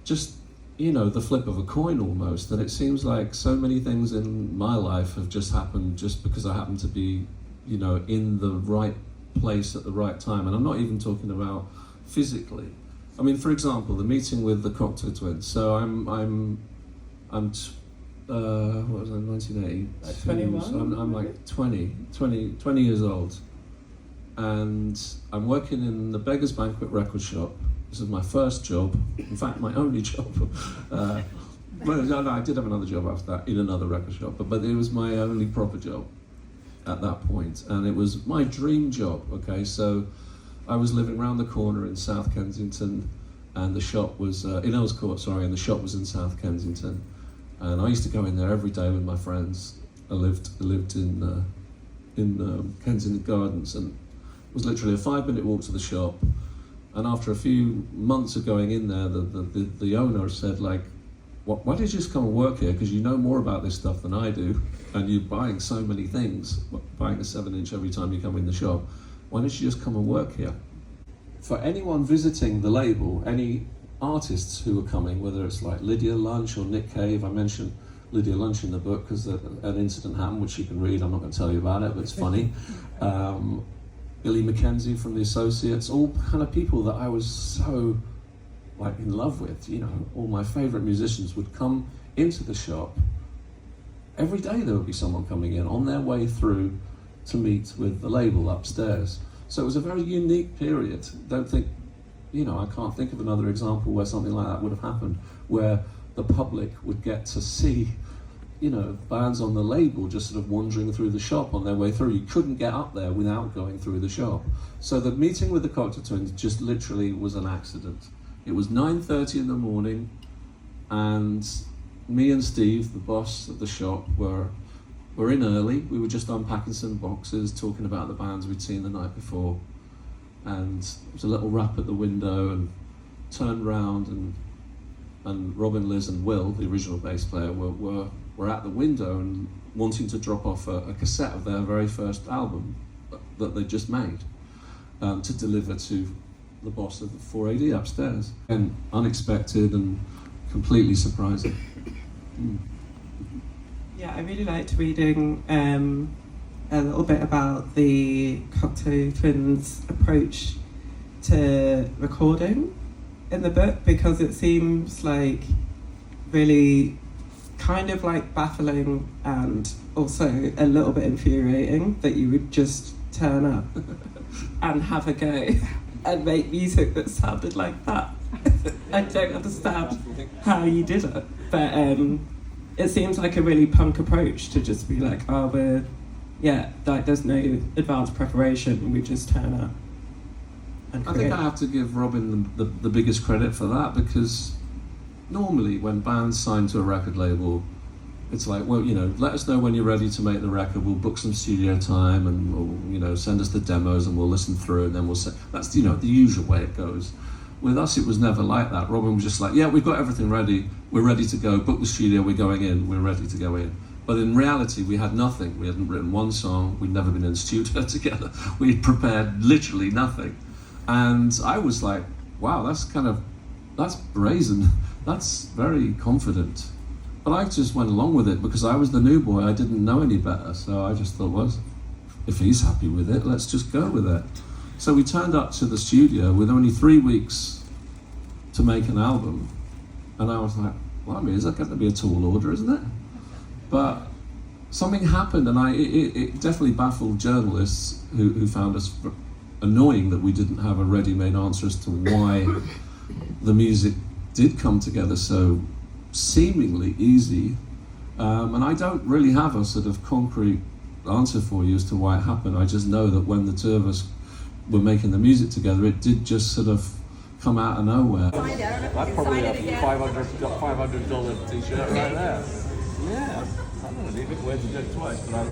just, you know, the flip of a coin almost. And it seems like so many things in my life have just happened just because I happen to be, you know, in the right place at the right time. And I'm not even talking about physically. I mean, for example, the meeting with the Cocteau Twins. So what was I, 1980? Like 21? So I'm like 20 years old. And I'm working in the Beggar's Banquet record shop. This is my first job, in fact, my only job. Well, no, I did have another job after that in another record shop, but it was my only proper job at that point, and it was my dream job, okay? So I was living around the corner in South Kensington, and the shop was, in Earls Court, sorry, and the shop was in South Kensington. And I used to go in there every day with my friends. I lived in Kensington Gardens, and it was literally a 5-minute walk to the shop. And after a few months of going in there, the owner said, like, why did you just come and work here? Because you know more about this stuff than I do, and you're buying so many things, buying a 7-inch every time you come in the shop. Why don't you just come and work here? For anyone visiting the label, any artists who are coming, whether it's like Lydia Lunch or Nick Cave, I mentioned Lydia Lunch in the book because an incident happened, which you can read. I'm not going to tell you about it, but it's funny. Billy Mackenzie from the Associates, all kind of people that I was so like in love with, you know, all my favorite musicians would come into the shop. Every day there would be someone coming in on their way through to meet with the label upstairs. So it was a very unique period. Don't think, you know, I can't think of another example where something like that would have happened, where the public would get to see, you know, bands on the label just sort of wandering through the shop on their way through. You couldn't get up there without going through the shop. So the meeting with the Cocteau Twins just literally was an accident. It was 9:30 in the morning, and me and Steve, the boss at the shop, were in early. We were just unpacking some boxes, talking about the bands we'd seen the night before. And there was a little rap at the window, and turned round, and Robin, Liz and Will, the original bass player, were at the window and wanting to drop off a cassette of their very first album that they just made to deliver to the boss of the 4AD upstairs. And unexpected and completely surprising. Yeah, I really liked reading a little bit about the Cocteau Twins' approach to recording in the book, because it seems like really kind of like baffling and also a little bit infuriating that you would just turn up and have a go and make music that sounded like that. I don't understand how you did it, but it seems like a really punk approach to just be like, oh, like there's no advanced preparation, we just turn up and create. I think I have to give Robin the biggest credit for that, because normally when bands sign to a record label, it's like, well, you know, let us know when you're ready to make the record, we'll book some studio time, and we'll, you know, send us the demos and we'll listen through, and then we'll say, that's, you know, the usual way it goes. With us, it was never like that. Robin was just like, yeah, we've got everything ready, we're ready to go, book the studio, we're going in, we're ready to go in. But in reality, we had nothing. We hadn't written one song, we'd never been in the studio together, we'd prepared literally nothing. And I was like, wow, that's brazen, that's very confident. But I just went along with it because I was the new boy, I didn't know any better. So I just thought, well, if he's happy with it, let's just go with it. So we turned up to the studio with only 3 weeks to make an album. And I was like, well, I mean, is that going to be a tall order, isn't it? But something happened, and it definitely baffled journalists who found us annoying that we didn't have a ready-made answer as to why the music did come together so seemingly easy. And I don't really have a sort of concrete answer for you as to why it happened. I just know that when the two of us were making the music together, it did just sort of come out of nowhere. That's probably a $500 t-shirt right there. Yeah, I don't know, leave it where to do it twice, but